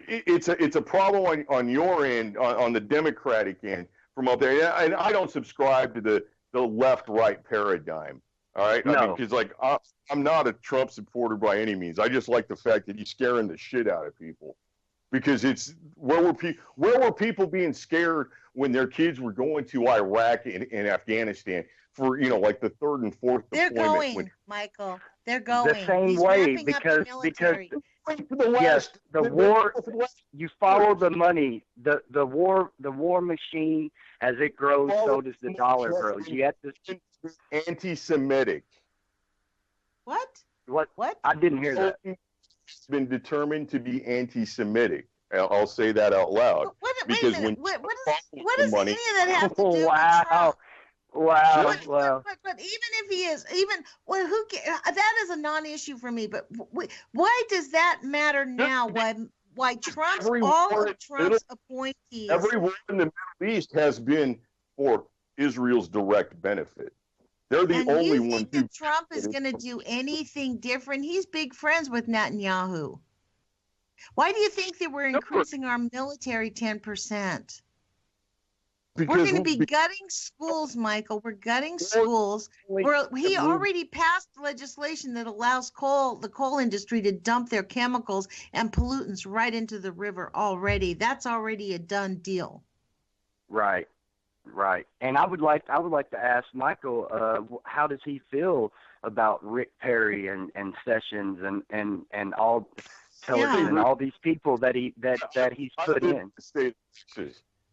it's a problem on your end, on the Democratic end from up there. And I don't subscribe to the left-right paradigm. All right, I mean,
No.
because like I'm not a Trump supporter by any means. I just like the fact that he's scaring the shit out of people. Because it's where were people being scared when their kids were going to Iraq and Afghanistan for, you know, like the 3rd and 4th
They're
deployment?
going, Michael. They're going.
The same
He's
way
ramping up the military.
For the
Yes,
last,
the war. You follow the money. The war machine, as it grows, so does the dollar grows. You have to.
Anti-Semitic.
What?
What? I didn't hear that.
It's been determined to be anti-Semitic. I'll say that out loud.
Wait a
Because
minute.
when
What does any of that have to do with
Wow.
Trump?
Wow.
But even if he is, well, who cares? That is a non-issue for me. But why does that matter now? Why all of Trump's appointees?
Every war in the Middle East has been for Israel's direct benefit. They're the
and
only
you
ones
think
who.
that Trump is going to do anything different? He's big friends with Netanyahu. Why do you think that we're increasing our military 10%? We're going to be gutting schools, Michael. We're gutting schools. He already passed legislation that allows the coal industry to dump their chemicals and pollutants right into the river already. That's already a done deal.
Right. And I would like to ask Michael, how does he feel about Rick Perry and Sessions and all Tillerson and all these people that he's put in?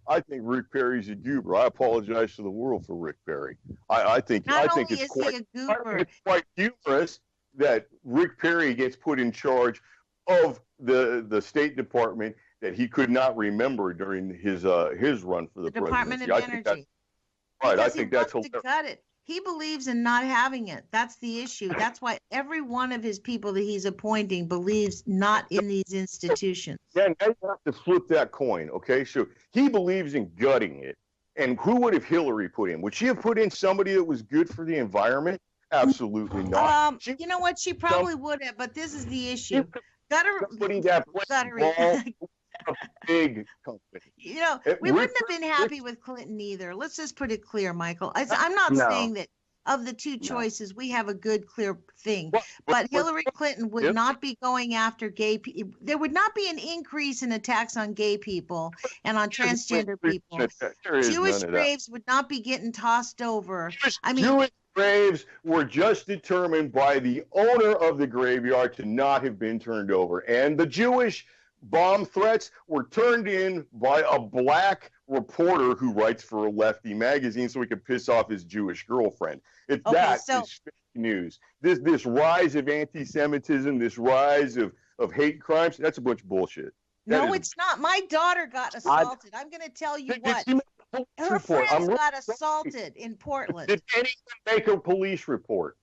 I think Rick Perry's a goober. I apologize to the world for Rick Perry. I think it's quite humorous that Rick Perry gets put in charge of the State Department that he could not remember during his run for the presidency.
Department of Energy.
Right, I think that's hilarious.
To gut it. He believes in not having it. That's the issue. That's why every one of his people that he's appointing believes not in these institutions.
Yeah, now you have to flip that coin, okay? So he believes in gutting it. And who would have Hillary put in? Would she have put in somebody that was good for the environment? Absolutely not.
You know what? She probably would have, but this is the issue.
Somebody that a big company.
You know, we wouldn't have been happy with Clinton either. Let's just put it clear, Michael. I'm not saying that of the two choices, we have a good, clear thing. But Hillary Clinton would not be going after gay people. There would not be an increase in attacks on gay people and on transgender people. Jewish graves would not be getting tossed over.
Jewish graves were just determined by the owner of the graveyard to not have been turned over. And the Jewish bomb threats were turned in by a black reporter who writes for a lefty magazine so he could piss off his Jewish girlfriend. Is fake news. This rise of anti-Semitism, this rise of hate crimes, that's a bunch of bullshit.
It's not. My daughter got assaulted. I'm going to tell you what. Her friends got assaulted in Portland.
Did anyone make a police report?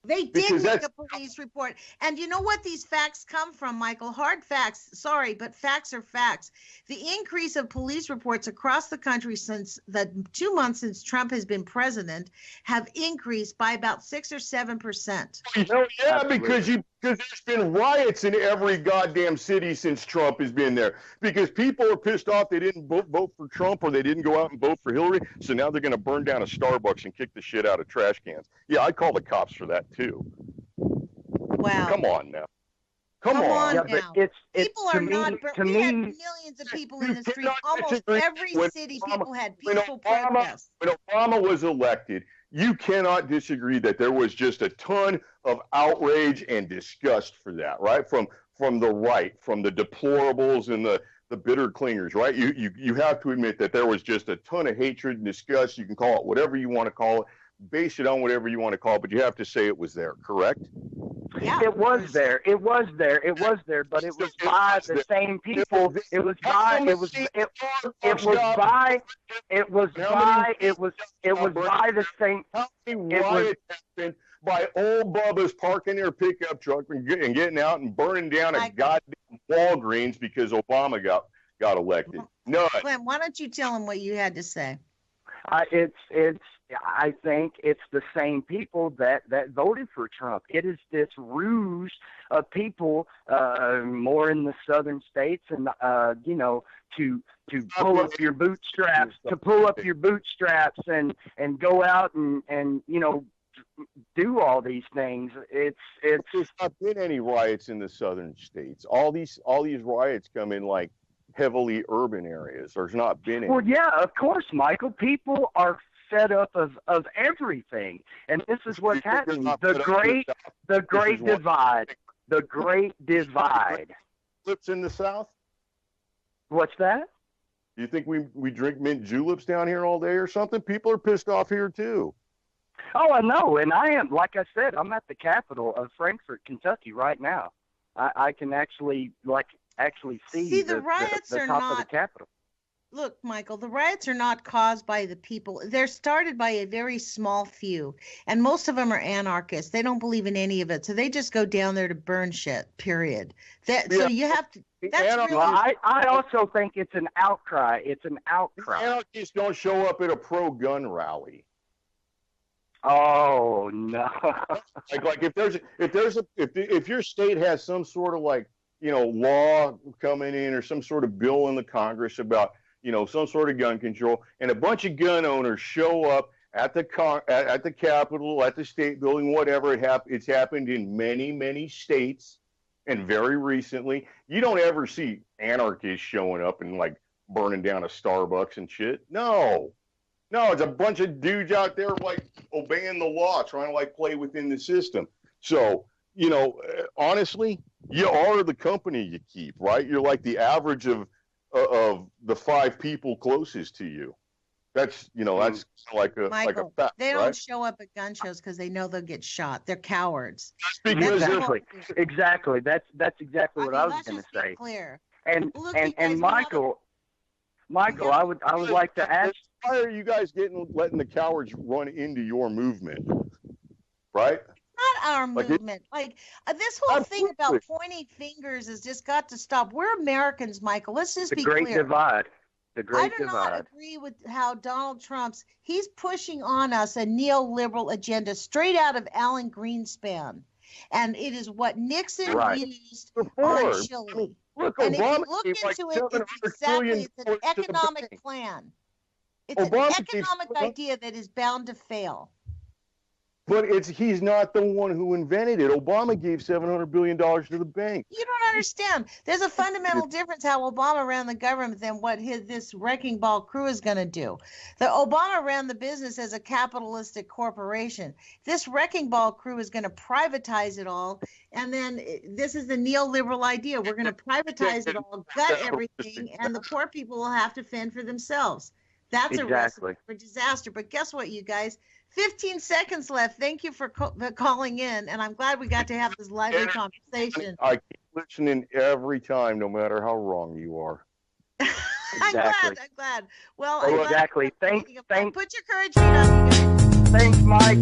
They did make a police report. And you know what these facts come from, Michael? Hard facts. Sorry, but facts are facts. The increase of police reports across the country since the 2 months since Trump has been president have increased by about 6 or 7%.
Yeah, because there's been riots in every goddamn city since Trump has been there. Because people are pissed off they didn't vote for Trump or they didn't go out and vote for Hillary. So now they're going to burn down a Starbucks and kick the shit out of trash cans. Yeah, I'd call the cops for that too.
Wow.
Come on now. Come on.
Yeah,
but
now.
it's
People
to
are
me
not.
to
We had
me.
millions of people in
You
the street.
cannot
Almost
disagree
every
when
city,
Obama-
people had
when
peaceful
Obama,
protests.
when Obama was elected, you cannot disagree that there was just a ton of outrage and disgust for that, right? From the right, from the deplorables and the bitter clingers, right? You have to admit that there was just a ton of hatred and disgust. You can call it whatever you want to call it, base it on whatever you want to call it, but you have to say it was there, correct?
Yeah,
It was there. It was there. It was there. But it was by the same people. It was by. It was. It was by. It was by. It was. It was by the same.
How many riots happened by old Bubba's parking their pickup truck and getting out and burning down a goddamn Walgreens because Obama got elected? None.
Glenn, why don't you tell him what you had to say?
It's. I think it's the same people that voted for Trump. It is this ruse of people, more in the southern states, and to pull up your bootstraps, and go out and do all these things.
There's not been any riots in the southern states. All these riots come in like heavily urban areas. There's not been any.
Well, yeah, of course, Michael. People are fed up of everything, and this is what's happening. The great divide. The great divide.
Juleps in the South?
What's that?
You think we drink mint juleps down here all day or something? People are pissed off here too.
Oh, I know, and I am. Like I said, I'm at the capital of Frankfort, Kentucky, right now. I can actually see
the riots
the
are
top
not
of the Capitol.
Look, Michael, the riots are not caused by the people. They're started by a very small few, and most of them are anarchists. They don't believe in any of it, so they just go down there to burn shit, period. So you have to – that's really –
I also think it's an outcry. It's an outcry.
Anarchists don't show up at a pro-gun rally.
Oh, no.
like if your state has some sort of like, law coming in or some sort of bill in the Congress about – some sort of gun control, and a bunch of gun owners show up at the Capitol, at the state building, whatever. It's happened in many, many states, and very recently. You don't ever see anarchists showing up and like burning down a Starbucks and shit. No, it's a bunch of dudes out there like obeying the law, trying to like play within the system. So, honestly, you are the company you keep, right? You're like the average of the 5 people closest to you. That's that's like a
Michael,
fact.
they don't
right?
show up at gun shows because they know they'll get shot. They're cowards.
Exactly. That's exactly what I was going to say.
Clear.
And Michael, I would like to ask.
Why are you guys letting the cowards run into your movement? Right?
Not our movement. This whole thing about pointing fingers has just got to stop. We're Americans, Michael. Let's just be clear.
The Great Divide.
I do not agree with how Donald he's pushing on us a neoliberal agenda straight out of Alan Greenspan. And it is what Nixon used on Chile. And if you look into it, it's an economic plan. It's an economic idea that is bound to fail.
But he's not the one who invented it. Obama gave $700 billion to the bank.
You don't understand. There's a fundamental difference how Obama ran the government than what this wrecking ball crew is going to do. The Obama ran the business as a capitalistic corporation. This wrecking ball crew is going to privatize it all. And then this is the neoliberal idea. We're going to privatize it all, gut everything, and the poor people will have to fend for themselves. That's a recipe for disaster. But guess what, you guys? 15 seconds left. Thank you for calling in, and I'm glad we got to have this lively conversation.
I keep listening every time, no matter how wrong you are.
I'm glad. Well,
exactly. Thanks.
Put your courage feet up, you guys.
Thanks, Mike.